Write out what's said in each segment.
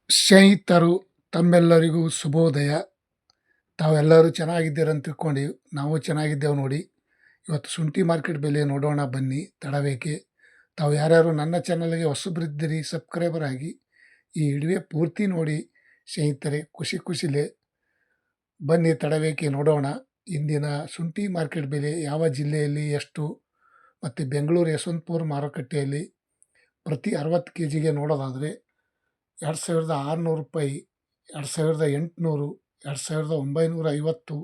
ಸ್ನೇಹಿತರು ತಮ್ಮೆಲ್ಲರಿಗೂ ಶುಭೋದಯ. ತಾವೆಲ್ಲರೂ ಚೆನ್ನಾಗಿದ್ದೀರಂತ ತಿಳ್ಕೊಂಡು ನಾವು ಚೆನ್ನಾಗಿದ್ದೇವೆ ನೋಡಿ. ಇವತ್ತು ಶುಂಠಿ ಮಾರ್ಕೆಟ್ ಬೆಲೆ ನೋಡೋಣ ಬನ್ನಿ, ತಡಬೇಕೆ. ತಾವು ಯಾರ್ಯಾರು ನನ್ನ ಚಾನಲ್ಗೆ ಹೊಸಬ್ರಿದ್ದೀರಿ ಸಬ್ಸ್ಕ್ರೈಬರ್ ಆಗಿ ಈ ವಿಡಿಯೋ ಪೂರ್ತಿ ನೋಡಿ ಸ್ನೇಹಿತರೆ, ಖುಷಿಲೇ ಬನ್ನಿ ತಡಬೇಕೆ ನೋಡೋಣ. ಇಂದಿನ ಶುಂಠಿ ಮಾರ್ಕೆಟ್ ಬೆಲೆ ಯಾವ ಜಿಲ್ಲೆಯಲ್ಲಿ ಎಷ್ಟು ಮತ್ತು ಬೆಂಗಳೂರು ಯಶವಂತಪುರ ಮಾರುಕಟ್ಟೆಯಲ್ಲಿ ಪ್ರತಿ 60 ಕೆ ಜಿಗೆ ನೋಡೋದಾದರೆ 2600 ರೂಪಾಯಿ, 2800, 2950,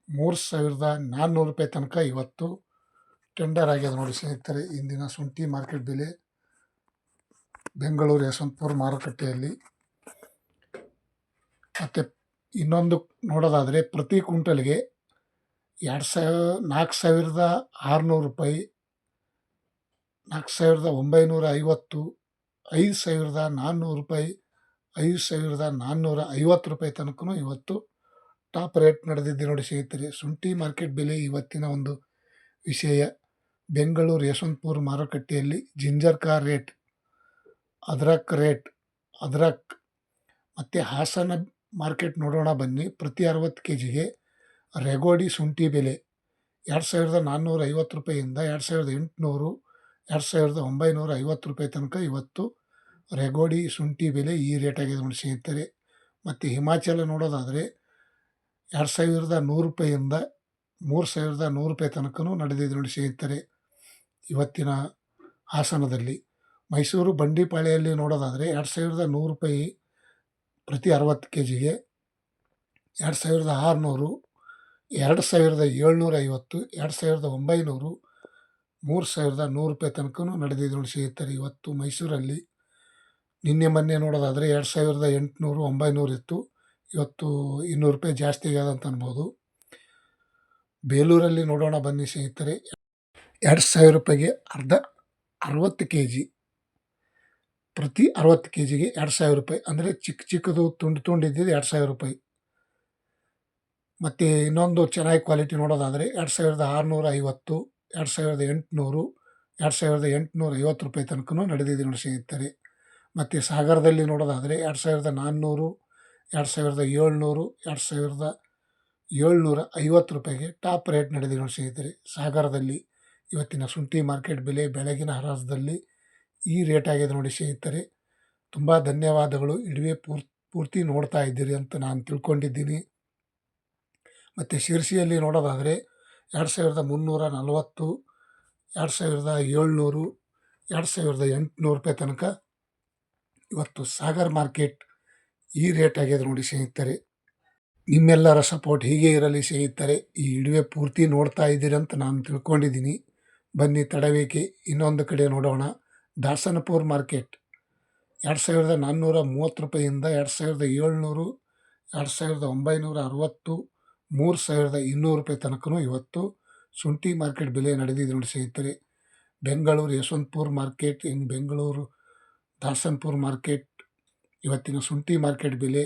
3400 ರೂಪಾಯಿ ತನಕ ಇವತ್ತು ಟೆಂಡರ್ ಆಗ್ಯದ ನೋಡಿ ಸ್ನೇಹಿತರೆ. ಇಂದಿನ ಶುಂಠಿ ಮಾರ್ಕೆಟ್ ಬೆಲೆ ಬೆಂಗಳೂರು ಯಶವಂತಪುರ ಮಾರುಕಟ್ಟೆಯಲ್ಲಿ. ಮತ್ತು ಇನ್ನೊಂದು ನೋಡೋದಾದರೆ ಪ್ರತಿ ಕ್ವಿಂಟಲ್ಗೆ 4600 ರೂಪಾಯಿ, 4950, 5400 ರೂಪಾಯಿ, 5450 ರೂಪಾಯಿ ತನಕ ಇವತ್ತು ಟಾಪ್ ರೇಟ್ ನಡೆದಿದೆ ನೋಡಿ ಸ್ನೇಹಿತರೆ. ಶುಂಠಿ ಮಾರ್ಕೆಟ್ ಬೆಲೆ ಇವತ್ತಿನ ಒಂದು ವಿಷಯ. ಬೆಂಗಳೂರು ಯಶವಂತಪುರ ಮಾರುಕಟ್ಟೆಯಲ್ಲಿ ಜಿಂಜರ್ ರೇಟ್, ಅದ್ರಕ್ ಮತ್ತು ಹಾಸನ ಮಾರ್ಕೆಟ್ ನೋಡೋಣ ಬನ್ನಿ. ಪ್ರತಿ 60 ಕೆ ಜಿಗೆ ರೆಗೋಡಿ ಶುಂಠಿ ಬೆಲೆ 2450 ರೂಪಾಯಿಯಿಂದ 2800, 2950 ರೂಪಾಯಿ ತನಕ ಇವತ್ತು ರೆಗೋಡಿ ಶುಂಠಿ ಬೆಲೆ ಈ ರೇಟ್ ಆಗಿದೆ ನೋಡಿ ಸ್ನೇಹಿತರೆ. ಮತ್ತು ಹಿಮಾಚಲ ನೋಡೋದಾದರೆ 2100 ರೂಪಾಯಿಯಿಂದ 3100 ರೂಪಾಯಿ ತನಕ ನಡೆದಿದೆ ನೋಡಿ ಸ್ನೇಹಿತರೆ ಇವತ್ತಿನ ಹಾಸನದಲ್ಲಿ. ಮೈಸೂರು ಬಂಡಿಪಾಳ್ಯಲ್ಲಿ ನೋಡೋದಾದರೆ 2100 ರೂಪಾಯಿ ಪ್ರತಿ 60 ಕೆ ಜಿಗೆ, 2600, 2750, 2900, 3100 ರೂಪಾಯಿ ತನಕ ನಡೆದಿದೆ ನೋಡಿ ಸ್ನೇಹಿತರೆ ಇವತ್ತು ಮೈಸೂರಲ್ಲಿ. ಮೊನ್ನೆ ನೋಡೋದಾದರೆ 2800, 900 ಇತ್ತು. ಇವತ್ತು 200 ರೂಪಾಯಿ ಜಾಸ್ತಿ ಆಗ್ಯದ ಅಂತ ಅನ್ಬೋದು. ಬೇಲೂರಲ್ಲಿ ನೋಡೋಣ ಬನ್ನಿ ಸ್ನೇಹಿತರೆ. 2000 ರೂಪಾಯಿಗೆ 60 ಕೆ ಜಿ, ಪ್ರತಿ 60 ಕೆ ಜಿಗೆ 2000 ರೂಪಾಯಿ. ಅಂದರೆ ಚಿಕ್ಕದು ತುಂಡಿದ್ದಿದ್ದು 2000 ರೂಪಾಯಿ. ಮತ್ತು ಇನ್ನೊಂದು ಚೆನ್ನಾಗಿ ಕ್ವಾಲಿಟಿ ನೋಡೋದಾದರೆ 2650, 2800, 2850 ರೂಪಾಯಿ ತನಕ ನಡೆದಿದೆ ನೋಡಿ ಸ್ನೇಹಿತರೆ. ಮತ್ತು ಸಾಗರದಲ್ಲಿ ನೋಡೋದಾದರೆ 2400, 2700, 2750 ರೂಪಾಯಿಗೆ ಟಾಪ್ ರೇಟ್ ನಡೆದಿದೆ ನೋಡಿ ಸ್ನೇಹಿತರೆ ಸಾಗರದಲ್ಲಿ. ಇವತ್ತಿನ ಶುಂಠಿ ಮಾರ್ಕೆಟ್ ಬೆಲೆ ಬೆಳಗಿನ ಹರಾಜದಲ್ಲಿ ಈ ರೇಟ್ ಆಗಿದೆ ನೋಡಿ ಸ್ನೇಹಿತರೆ. ತುಂಬ ಧನ್ಯವಾದಗಳು. ವಿಡಿಯೋ ಪೂರ್ತಿ ನೋಡ್ತಾ ಇದ್ದೀರಿ ಅಂತ ನಾನು ತಿಳ್ಕೊಂಡಿದ್ದೀನಿ. ಮತ್ತು ಶಿರ್ಸಿಯಲ್ಲಿ ನೋಡೋದಾದರೆ 2340, 2700, 2800 ರೂಪಾಯಿ ತನಕ ಇವತ್ತು ಸಾಗರ್ ಮಾರ್ಕೆಟ್ ಈ ರೇಟ್ ಆಗಿದೆ ನೋಡಿ ಸ್ನೇಹಿತರೆ. ನಿಮ್ಮೆಲ್ಲರ ಸಪೋರ್ಟ್ ಹೀಗೆ ಇರಲಿ ಸ್ನೇಹಿತರೆ. ಈ ವಿಡಿಯೋ ಪೂರ್ತಿ ನೋಡ್ತಾ ಇದ್ದೀರಿ ಅಂತ ನಾನು ತಿಳ್ಕೊಂಡಿದ್ದೀನಿ. ಬನ್ನಿ ತಡಬೇಕೆ ಇನ್ನೊಂದು ಕಡೆ ನೋಡೋಣ. ದಾಸನಪುರ ಮಾರ್ಕೆಟ್ 2430 ರೂಪಾಯಿಯಿಂದ 2700, 2960, 3200 ರೂಪಾಯಿ ತನಕ ಇವತ್ತು ಶುಂಠಿ ಮಾರ್ಕೆಟ್ ಬೆಲೆ ನಡೆದಿದೆ ನೋಡಿ ಸ್ನೇಹಿತರೆ. ಬೆಂಗಳೂರು ಯಶವಂತಪುರ ಮಾರ್ಕೆಟ್, ಬೆಂಗಳೂರು ದಾಸನಪುರ ಮಾರ್ಕೆಟ್ ಇವತ್ತಿನ ಶುಂಠಿ ಮಾರ್ಕೆಟ್ ಬೆಲೆ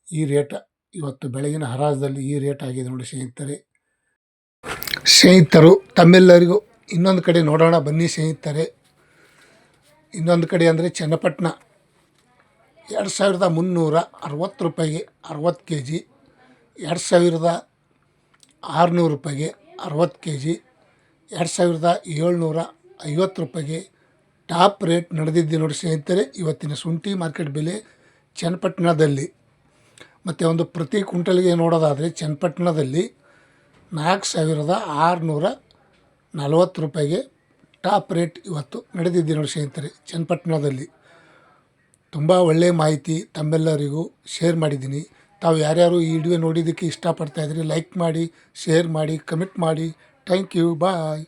ಈ ರೇಟ್ ಇವತ್ತು ಬೆಳಗಿನ ಹರಾಜದಲ್ಲಿ ಈ ರೇಟ್ ಆಗಿದೆ ನೋಡಿ ಸ್ನೇಹಿತರೆ. ಸ್ನೇಹಿತರು ತಮ್ಮೆಲ್ಲರಿಗೂ ಇನ್ನೊಂದು ಕಡೆ ನೋಡೋಣ ಬನ್ನಿ ಸ್ನೇಹಿತರೆ. ಇನ್ನೊಂದು ಕಡೆ ಅಂದರೆ ಚನ್ನಪಟ್ಟಣ 2360 ರೂಪಾಯಿಗೆ 60 ಕೆ ಜಿ, 2600 ರೂಪಾಯಿಗೆ 60 ಕೆ ಜಿ, 2750 ರೂಪಾಯಿಗೆ ಟಾಪ್ ರೇಟ್ ನಡೆದಿದ್ದೆ ನೋಡಿ ಸ್ನೇಹಿತರೆ ಇವತ್ತಿನ ಶುಂಠಿ ಮಾರ್ಕೆಟ್ ಬೆಲೆ ಚನ್ನಪಟ್ಟಣದಲ್ಲಿ. ಮತ್ತು ಒಂದು ಪ್ರತಿ ಕ್ವಿಂಟಲ್ಗೆ ನೋಡೋದಾದರೆ ಚನ್ನಪಟ್ಟಣದಲ್ಲಿ 4640 ರೂಪಾಯಿಗೆ ಟಾಪ್ ರೇಟ್ ಇವತ್ತು ನಡೆದಿದ್ದೆ ನೋಡಿ ಸ್ನೇಹಿತರೆ ಚನ್ನಪಟ್ಟಣದಲ್ಲಿ. ತುಂಬ ಒಳ್ಳೆಯ ಮಾಹಿತಿ ತಮ್ಮೆಲ್ಲರಿಗೂ ಶೇರ್ ಮಾಡಿದ್ದೀನಿ. ತಾವು ಯಾರ್ಯಾರು ಈ ವಿಡಿಯೋ ನೋಡಿದ್ದಕ್ಕೆ ಇಷ್ಟಪಡ್ತಾಯಿದ್ರಿ ಲೈಕ್ ಮಾಡಿ, ಶೇರ್ ಮಾಡಿ, ಕಮೆಂಟ್ ಮಾಡಿ. Thank you, bye.